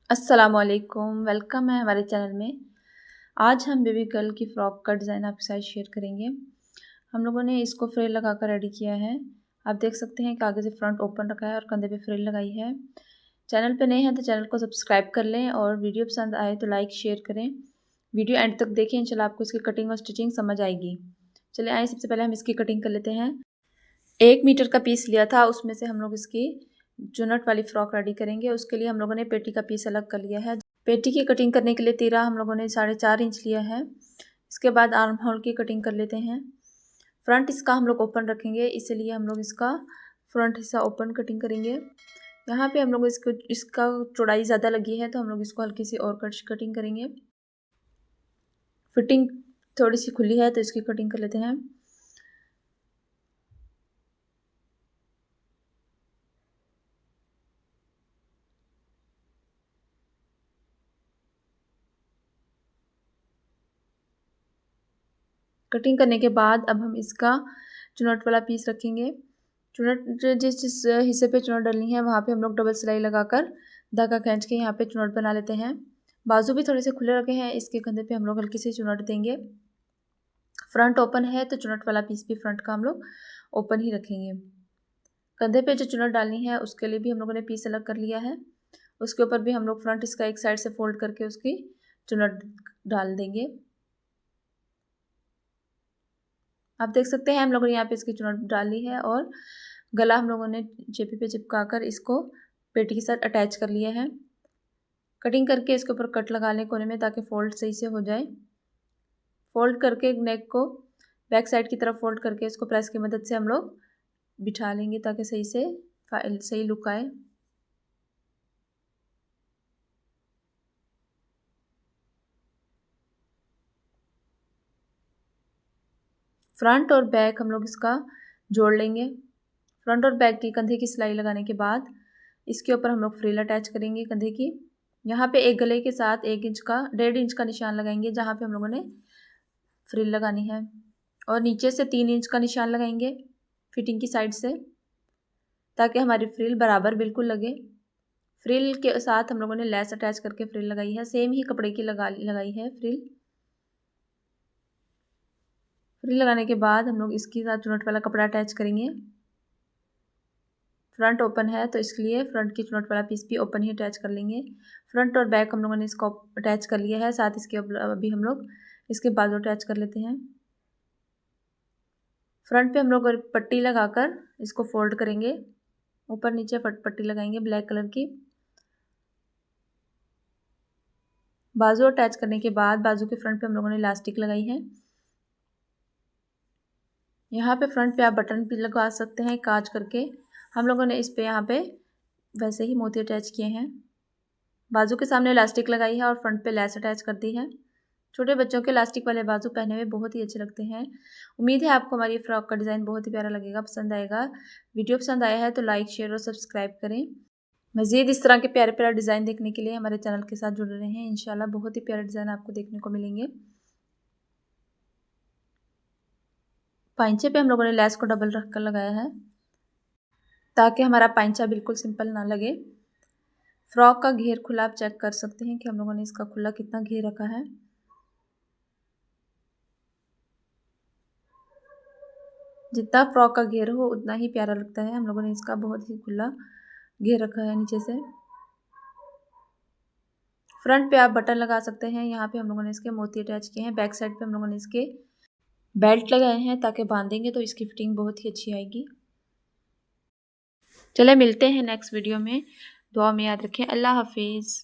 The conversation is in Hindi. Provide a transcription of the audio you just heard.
अस्सलामुअलैकुम, वेलकम है हमारे चैनल में। आज हम बेबी गर्ल की फ़्रॉक का डिज़ाइन आपके साथ शेयर करेंगे। हम लोगों ने इसको फ्रिल लगाकर रेडी किया है। आप देख सकते हैं कि आगे से फ्रंट ओपन रखा है और कंधे पे फ्रिल लगाई है। चैनल पे नए हैं तो चैनल को सब्सक्राइब कर लें और वीडियो पसंद आए तो लाइक शेयर करें। वीडियो एंड तक देखें, इंशाल्लाह आपको इसकी कटिंग और स्टिचिंग समझ आएगी। चलिए आइए सबसे पहले हम इसकी कटिंग कर लेते हैं। 1 मीटर का पीस लिया था, उसमें से हम लोग इसकी चुनट वाली फ़्रॉक रेडी करेंगे। उसके लिए हम लोगों ने पेटी का पीस अलग कर लिया है। पेटी की कटिंग करने के लिए तीरा हम लोगों ने 4.5 इंच लिया है। इसके बाद आर्म होल की कटिंग कर लेते हैं। फ्रंट इसका हम लोग ओपन रखेंगे, इसलिए हम लोग इसका फ्रंट हिस्सा ओपन कटिंग करेंगे। यहाँ पे हम लोग इसका चौड़ाई ज़्यादा लगी है तो हम लोग इसको हल्की सी और कटिंग करेंगे। फिटिंग थोड़ी सी खुली है तो इसकी कटिंग कर लेते हैं। कटिंग करने के बाद अब हम इसका चुनट वाला पीस रखेंगे। चुनट जिस जिस हिस्से पे चुनट डलनी है वहाँ पे हम लोग डबल सिलाई लगाकर धागा खींच के यहाँ पे चुनट बना लेते हैं। बाजू भी थोड़े से खुले रखे हैं, इसके कंधे पे हम लोग हल्की सी चुनट देंगे। फ्रंट ओपन है तो चुनट वाला पीस भी फ्रंट का हम लोग ओपन ही रखेंगे। कंधे पे जो चुनट डालनी है उसके लिए भी हम लोगों ने पीस अलग कर लिया है। उसके ऊपर भी हम लोग फ्रंट इसका एक साइड से फोल्ड करके उसकी चुनट डाल देंगे। आप देख सकते हैं हम लोगों ने यहाँ पे इसकी चुनट डाली है और गला हम लोगों ने जेपी पे चिपका कर इसको पेटी के साथ अटैच कर लिया है। कटिंग करके इसके ऊपर कट लगा लें कोने में ताकि फोल्ड सही से हो जाए। फोल्ड करके नेक को बैक साइड की तरफ फोल्ड करके इसको प्रेस की मदद से हम लोग बिठा लेंगे ताकि सही लुक आए। फ्रंट और बैक हम लोग इसका जोड़ लेंगे। फ्रंट और बैक की कंधे की सिलाई लगाने के बाद इसके ऊपर हम लोग फ्रिल अटैच करेंगे कंधे की। यहाँ पे एक गले के साथ 1.5 इंच का निशान लगाएंगे जहाँ पे हम लोगों ने फ्रिल लगानी है, और नीचे से 3 इंच का निशान लगाएंगे फिटिंग की साइड से ताकि हमारी फ्रिल बराबर बिल्कुल लगे। फ्रिल के साथ हम लोगों ने लेस अटैच करके फ्रिल लगाई है, सेम ही कपड़े की लगाई है फ्रिल। फ्रिल लगाने के बाद हम लोग इसके साथ चुनट वाला कपड़ा अटैच करेंगे। फ्रंट ओपन है तो इसलिए फ्रंट की चुनट वाला पीस भी ओपन ही अटैच कर लेंगे। फ्रंट और बैक हम लोगों ने इसको अटैच कर लिया है, साथ इसके अभी हम लोग इसके बाजू अटैच कर लेते हैं। फ्रंट पे हम लोग पट्टी लगाकर इसको फोल्ड करेंगे, ऊपर नीचे पट्टी लगाएंगे ब्लैक कलर की। बाजू अटैच करने के बाद बाजू के फ्रंट पे हम लोगों ने इलास्टिक लगाई है। यहाँ पे फ्रंट पे आप बटन भी लगा सकते हैं काज करके। हम लोगों ने इस पे यहाँ पे वैसे ही मोती अटैच किए हैं। बाजू के सामने इलास्टिक लगाई है और फ्रंट पे लेस अटैच कर दी है। छोटे बच्चों के इलास्टिक वाले बाजू पहने में बहुत ही अच्छे लगते हैं। उम्मीद है आपको हमारी फ्रॉक का डिज़ाइन बहुत ही प्यारा लगेगा, पसंद आएगा। वीडियो पसंद आया है तो लाइक शेयर और सब्सक्राइब करें। मज़ीद इस तरह के प्यारे प्यारे डिज़ाइन देखने के लिए हमारे चैनल के साथ जुड़े रहें। इंशाल्लाह बहुत ही प्यारे डिज़ाइन आपको देखने को मिलेंगे। पाइंचे पे हम लोगों ने लेस को डबल रख कर लगाया है ताकि हमारा पाइंचा बिल्कुल सिंपल ना लगे। फ्रॉक का घेर खुला आप चेक कर सकते हैं कि हम लोगों ने इसका खुला कितना घेर रखा है। जितना फ्रॉक का घेर हो उतना ही प्यारा लगता है। हम लोगों ने इसका बहुत ही खुला घेर रखा है नीचे से। फ्रंट पे आप बटन लगा सकते हैं। यहाँ पे हम लोगों ने इसके मोती अटैच किए हैं। बैक साइड पे हम लोगों ने इसके बेल्ट लगाए हैं ताकि बांधेंगे तो इसकी फिटिंग बहुत ही अच्छी आएगी। चले मिलते हैं नेक्स्ट वीडियो में। दुआ में याद रखें। अल्लाह हाफिज़।